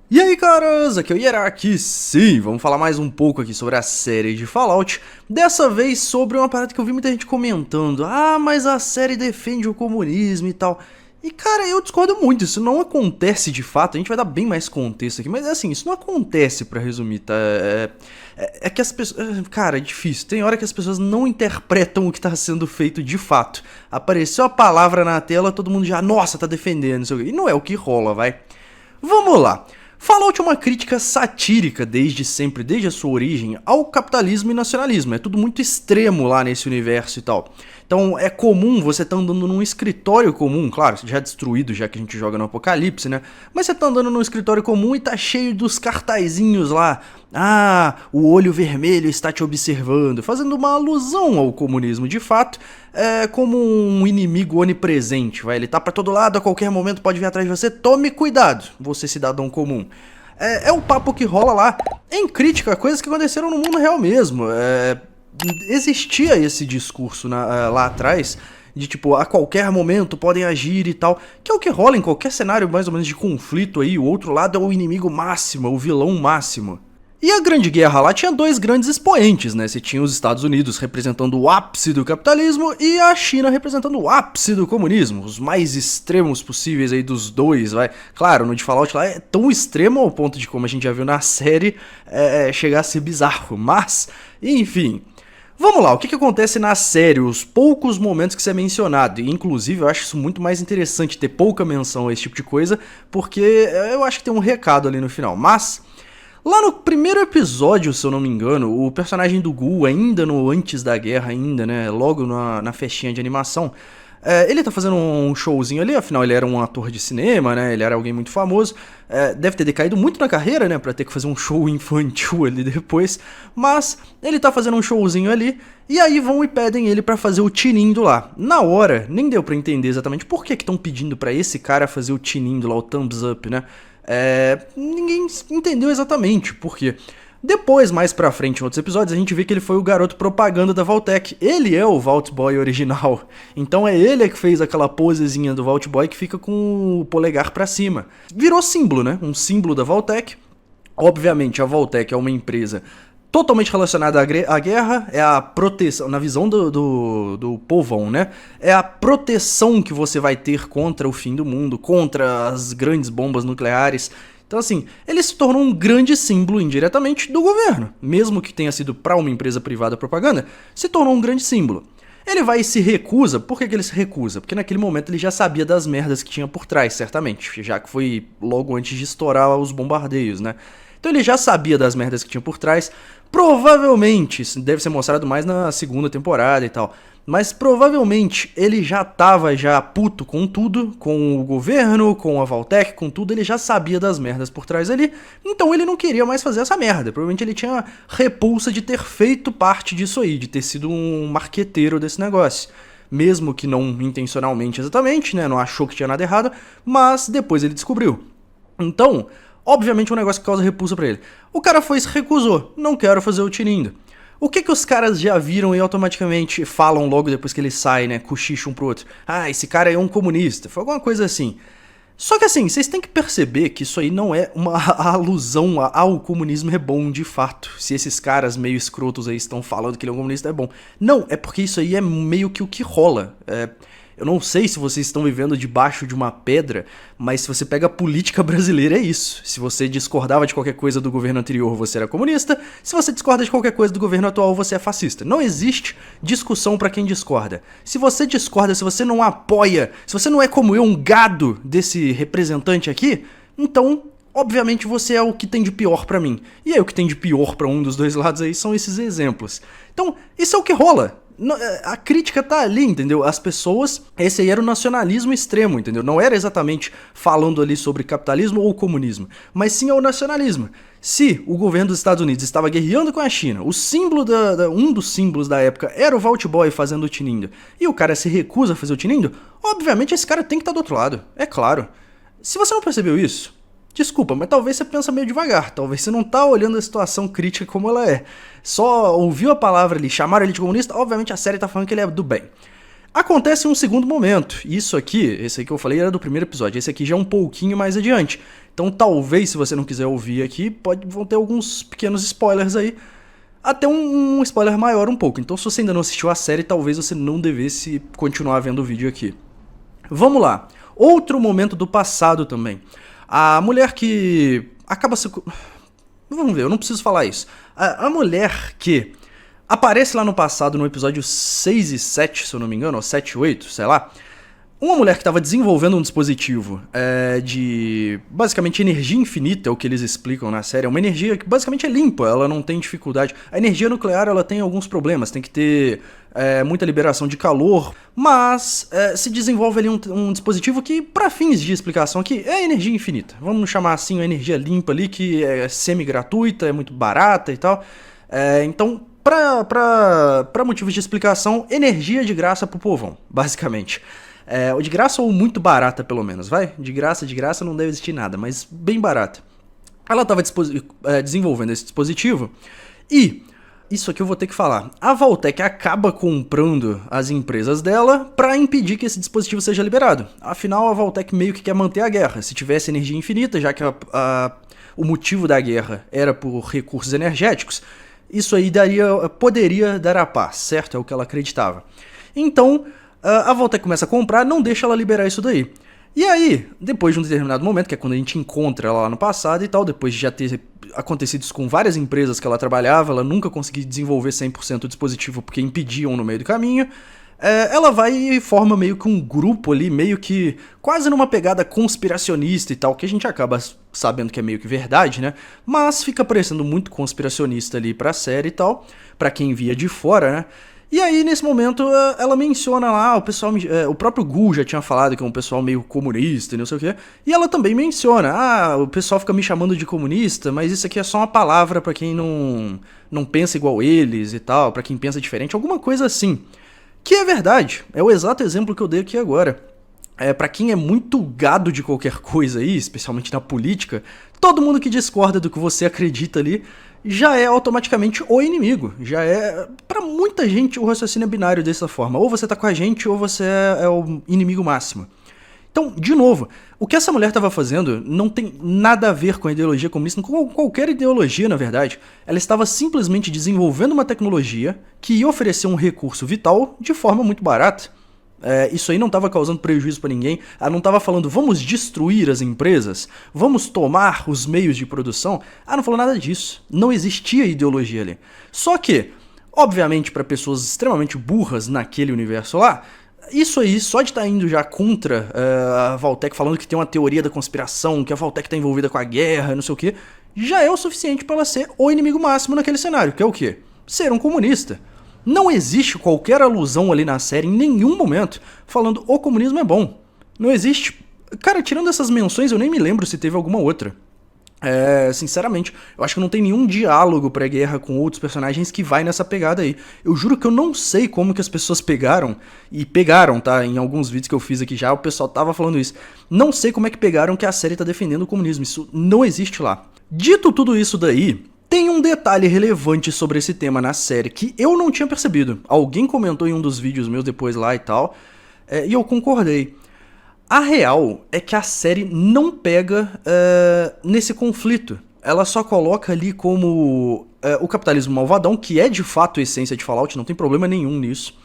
E aí, caras, aqui é o Hierarque. Sim, vamos falar mais um pouco aqui sobre a série de Fallout. Dessa vez sobre uma parada que eu vi muita gente comentando. Ah, mas a série defende o comunismo e tal. E cara, eu discordo muito, isso não acontece de fato, a gente vai dar bem mais contexto aqui, mas assim, isso não acontece, pra resumir, tá? É que as pessoas... Cara, é difícil, tem hora que as pessoas não interpretam o que tá sendo feito de fato. Apareceu a palavra na tela, todo mundo já, nossa, tá defendendo, não sei o quê. E não é o que rola, vai. Vamos lá. Fallout é uma crítica satírica desde sempre, desde a sua origem, ao capitalismo e nacionalismo. É tudo muito extremo lá nesse universo e tal. Então é comum você tá andando num escritório comum, claro, já destruído já que a gente joga no Apocalipse, né? Mas você tá andando num escritório comum e tá cheio dos cartazinhos lá. Ah, o olho vermelho está te observando, fazendo uma alusão ao comunismo de fato, como um inimigo onipresente, vai. Ele tá pra todo lado, a qualquer momento pode vir atrás de você, tome cuidado, você cidadão comum. É o papo que rola lá, em crítica a coisas que aconteceram no mundo real mesmo. Existia esse discurso lá atrás, de tipo, a qualquer momento podem agir e tal, que é o que rola em qualquer cenário mais ou menos de conflito aí, o outro lado é o inimigo máximo, o vilão máximo. E a Grande Guerra lá tinha dois grandes expoentes, né? Você tinha os Estados Unidos representando o ápice do capitalismo e a China representando o ápice do comunismo, os mais extremos possíveis aí dos dois, vai. Claro, no de Fallout lá é tão extremo ao ponto de, como a gente já viu na série, chegar a ser bizarro, mas, enfim... Vamos lá, o que acontece na série, os poucos momentos que isso é mencionado, e inclusive eu acho isso muito mais interessante ter pouca menção a esse tipo de coisa, porque eu acho que tem um recado ali no final, mas... Lá no primeiro episódio, se eu não me engano, o personagem do Gu, ainda no antes da guerra, ainda, né, logo na festinha de animação, ele tá fazendo um showzinho ali, afinal ele era um ator de cinema, né, ele era alguém muito famoso, deve ter decaído muito na carreira, né, pra ter que fazer um show infantil ali depois, mas ele tá fazendo um showzinho ali, e aí vão e pedem ele pra fazer o tinindo lá. Na hora, nem deu pra entender exatamente por que estão pedindo pra esse cara fazer o tinindo lá, o thumbs up, né, ninguém entendeu exatamente por quê. Depois, mais pra frente, em outros episódios, a gente vê que ele foi o garoto propaganda da Vault-Tec. Ele é o Vault Boy original. Então é ele que fez aquela posezinha do Vault Boy que fica com o polegar pra cima. Virou símbolo, né? Um símbolo da Vault-Tec. Obviamente, a Vault-Tec é uma empresa totalmente relacionada à guerra, é a proteção, na visão do povão, né? É a proteção que você vai ter contra o fim do mundo, contra as grandes bombas nucleares. Então assim, ele se tornou um grande símbolo indiretamente do governo. Mesmo que tenha sido para uma empresa privada propaganda, se tornou um grande símbolo. Ele vai e se recusa. Por que ele se recusa? Porque naquele momento ele já sabia das merdas que tinha por trás, certamente. Já que foi logo antes de estourar os bombardeios, né? Então ele já sabia das merdas que tinha por trás. Provavelmente, isso deve ser mostrado mais na segunda temporada e tal, mas provavelmente ele já tava puto com tudo, com o governo, com a Vault-Tec, com tudo, ele já sabia das merdas por trás ali, então ele não queria mais fazer essa merda. Provavelmente ele tinha repulsa de ter feito parte disso aí, de ter sido um marqueteiro desse negócio. Mesmo que não intencionalmente exatamente, né, não achou que tinha nada errado, mas depois ele descobriu. Então... Obviamente é um negócio que causa repulsa pra ele. O cara foi e se recusou. Não quero fazer o tinindo. O que os caras já viram e automaticamente falam logo depois que ele sai, né? Cochicha um pro outro. Ah, esse cara é um comunista. Foi alguma coisa assim. Só que assim, vocês têm que perceber que isso aí não é uma alusão ao comunismo é bom de fato. Se esses caras meio escrotos aí estão falando que ele é um comunista é bom. Não, é porque isso aí é meio que o que rola. Eu não sei se vocês estão vivendo debaixo de uma pedra, mas se você pega a política brasileira é isso. Se você discordava de qualquer coisa do governo anterior, você era comunista. Se você discorda de qualquer coisa do governo atual, você é fascista. Não existe discussão pra quem discorda. Se você discorda, se você não apoia, se você não é como eu, um gado desse representante aqui, então... Obviamente você é o que tem de pior pra mim. E aí o que tem de pior pra um dos dois lados aí são esses exemplos. Então, isso é o que rola. A crítica tá ali, entendeu? As pessoas... Esse aí era o nacionalismo extremo, entendeu? Não era exatamente falando ali sobre capitalismo ou comunismo, mas sim o nacionalismo. Se o governo dos Estados Unidos estava guerreando com a China, o símbolo um dos símbolos da época era o Vault Boy fazendo o tinindo, e o cara se recusa a fazer o tinindo, obviamente esse cara tem que estar do outro lado, é claro. Se você não percebeu isso... Desculpa, mas talvez você pensa meio devagar, talvez você não tá olhando a situação crítica como ela é. Só ouviu a palavra ali, chamaram ele de comunista, obviamente a série tá falando que ele é do bem. Acontece um segundo momento. Isso aqui, esse aqui que eu falei era do primeiro episódio. Esse aqui já é um pouquinho mais adiante. Então talvez, se você não quiser ouvir aqui, vão ter alguns pequenos spoilers aí. Até um spoiler maior um pouco. Então se você ainda não assistiu a série, talvez você não devesse continuar vendo o vídeo aqui. Vamos lá. Outro momento do passado também. A mulher que acaba se... Vamos ver, eu não preciso falar isso. A mulher que aparece lá no passado, no episódio 6 e 7, se eu não me engano, ou 7 e 8, sei lá. Uma mulher que estava desenvolvendo um dispositivo de, basicamente, energia infinita, é o que eles explicam na série. É uma energia que basicamente é limpa, ela não tem dificuldade. A energia nuclear, ela tem alguns problemas, tem que ter muita liberação de calor, mas se desenvolve ali um dispositivo que, para fins de explicação aqui, é energia infinita. Vamos chamar assim, uma energia limpa ali, que é semi-gratuita, é muito barata e tal. Então, para motivos de explicação, energia de graça pro povão, basicamente. Ou de graça ou muito barata, pelo menos, vai? De graça não deve existir nada, mas bem barata. Ela estava desenvolvendo esse dispositivo e, isso aqui eu vou ter que falar, a Vaultec acaba comprando as empresas dela para impedir que esse dispositivo seja liberado. Afinal, a Vaultec meio que quer manter a guerra. Se tivesse energia infinita, já que o motivo da guerra era por recursos energéticos, isso aí poderia dar a paz, certo? É o que ela acreditava. Então, a Vaultec começa a comprar, não deixa ela liberar isso daí. E aí, depois de um determinado momento, que é quando a gente encontra ela lá no passado e tal, depois de já ter acontecido isso com várias empresas que ela trabalhava, ela nunca conseguia desenvolver 100% o dispositivo porque impediam no meio do caminho, ela vai e forma meio que um grupo ali, meio que quase numa pegada conspiracionista e tal, que a gente acaba sabendo que é meio que verdade, né? Mas fica parecendo muito conspiracionista ali pra série e tal, pra quem via de fora, né? E aí, nesse momento, ela menciona lá, o próprio Gu já tinha falado que é um pessoal meio comunista e não sei o quê, e ela também menciona, o pessoal fica me chamando de comunista, mas isso aqui é só uma palavra pra quem não pensa igual eles e tal, pra quem pensa diferente, alguma coisa assim. Que é verdade, é o exato exemplo que eu dei aqui agora. Pra quem é muito gado de qualquer coisa aí, especialmente na política, todo mundo que discorda do que você acredita ali já é automaticamente o inimigo. Já é, pra muita gente, o raciocínio é binário dessa forma. Ou você tá com a gente, ou você é o inimigo máximo. Então, de novo, o que essa mulher estava fazendo não tem nada a ver com a ideologia comunista, com qualquer ideologia, na verdade. Ela estava simplesmente desenvolvendo uma tecnologia que ia oferecer um recurso vital de forma muito barata. Isso aí não estava causando prejuízo para ninguém. Ela não estava falando, vamos destruir as empresas, vamos tomar os meios de produção. Não falou nada disso. Não existia ideologia ali. Só que, obviamente, para pessoas extremamente burras naquele universo lá, isso aí, só de estar indo já contra a Vaultec, falando que tem uma teoria da conspiração, que a Vaultec está envolvida com a guerra, não sei o que, já é o suficiente para ela ser o inimigo máximo naquele cenário, que é o quê? Ser um comunista. Não existe qualquer alusão ali na série, em nenhum momento, falando o comunismo é bom. Não existe. Cara, tirando essas menções, eu nem me lembro se teve alguma outra. Sinceramente, eu acho que não tem nenhum diálogo pré-guerra com outros personagens que vai nessa pegada aí. Eu juro que eu não sei como que as pessoas pegaram, tá? Em alguns vídeos que eu fiz aqui já, o pessoal tava falando isso. Não sei como é que pegaram que a série tá defendendo o comunismo, isso não existe lá. Dito tudo isso daí, tem um detalhe relevante sobre esse tema na série que eu não tinha percebido. Alguém comentou em um dos vídeos meus depois lá e tal, e eu concordei. A real é que a série não pega nesse conflito. Ela só coloca ali como o capitalismo malvadão, que é de fato a essência de Fallout, não tem problema nenhum nisso.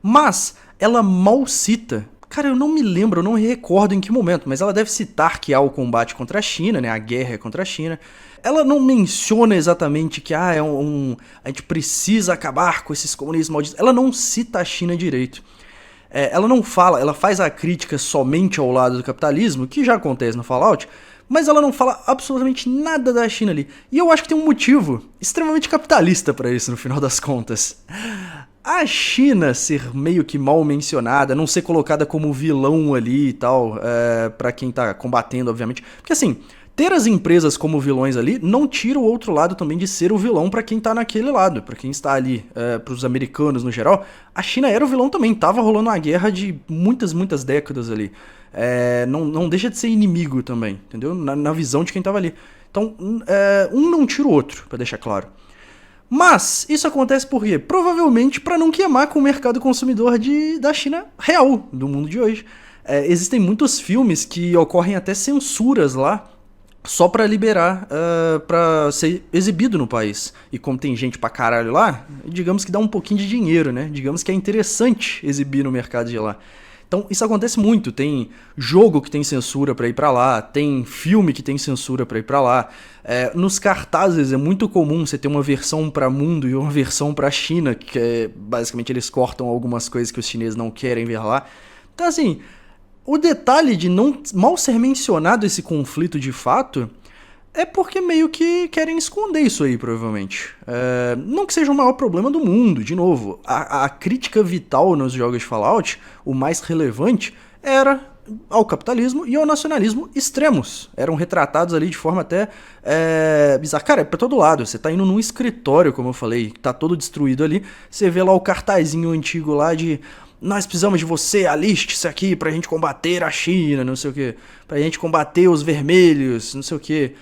Mas ela mal cita. Cara, eu não me lembro, eu não recordo em que momento, mas ela deve citar que há o combate contra a China, né? A guerra é contra a China. Ela não menciona exatamente que a gente precisa acabar com esses comunistas malditos. Ela não cita a China direito. Ela não fala, ela faz a crítica somente ao lado do capitalismo, que já acontece no Fallout, mas ela não fala absolutamente nada da China ali. E eu acho que tem um motivo extremamente capitalista pra isso, no final das contas. A China ser meio que mal mencionada, não ser colocada como vilão ali e tal, pra quem tá combatendo, obviamente. Porque assim, ter as empresas como vilões ali não tira o outro lado também de ser o vilão pra quem tá naquele lado, pra quem está ali, pros americanos no geral. A China era o vilão também, tava rolando uma guerra de muitas décadas ali. Não deixa de ser inimigo também, entendeu? Na visão de quem tava ali. Então, um não tira o outro, pra deixar claro. Mas isso acontece por quê? Provavelmente para não queimar com o mercado consumidor da China real, do mundo de hoje. Existem muitos filmes que ocorrem até censuras lá, só pra liberar pra ser exibido no país. E como tem gente pra caralho lá, digamos que dá um pouquinho de dinheiro, né? Digamos que é interessante exibir no mercado de lá. Então isso acontece muito, tem jogo que tem censura pra ir pra lá, tem filme que tem censura pra ir pra lá. Nos cartazes é muito comum você ter uma versão pra mundo e uma versão pra China, que basicamente eles cortam algumas coisas que os chineses não querem ver lá. Então assim, o detalhe de não mal ser mencionado esse conflito de fato é porque meio que querem esconder isso aí, provavelmente. Não que seja o maior problema do mundo, de novo. A crítica vital nos jogos de Fallout, o mais relevante, era ao capitalismo e ao nacionalismo extremos. Eram retratados ali de forma até bizarra. Cara, é pra todo lado. Você tá indo num escritório, como eu falei, que tá todo destruído ali. Você vê lá o cartazinho antigo lá de... Nós precisamos de você, aliste-se aqui pra gente combater a China, não sei o que. Pra gente combater os vermelhos, não sei o que.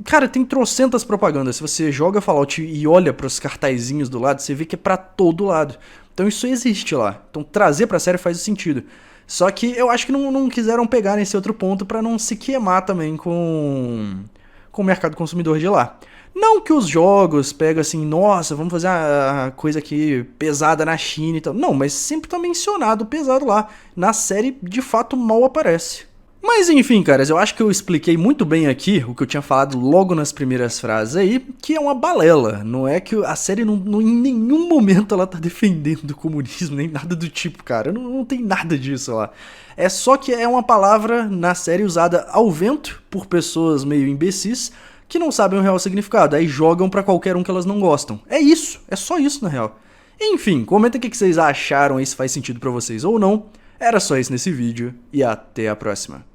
Cara, tem trocentas propagandas. Se você joga Fallout e olha pros cartazinhos do lado, você vê que é pra todo lado. Então isso existe lá. Então trazer pra série faz sentido. Só que eu acho que não quiseram pegar nesse outro ponto pra não se queimar também com o mercado consumidor de lá. Não que os jogos pegam assim, nossa, vamos fazer a coisa aqui pesada na China e tal. Não, mas sempre tá mencionado pesado lá. Na série, de fato, mal aparece. Mas enfim, caras, eu acho que eu expliquei muito bem aqui o que eu tinha falado logo nas primeiras frases aí, que é uma balela. Não é que a série em nenhum momento ela tá defendendo o comunismo, nem nada do tipo, cara. Não tem nada disso lá. É só que é uma palavra na série usada ao vento por pessoas meio imbecis, que não sabem o real significado, aí jogam pra qualquer um que elas não gostam. É isso, é só isso na real. Enfim, comenta o que vocês acharam aí, se faz sentido pra vocês ou não. Era só isso nesse vídeo, e até a próxima.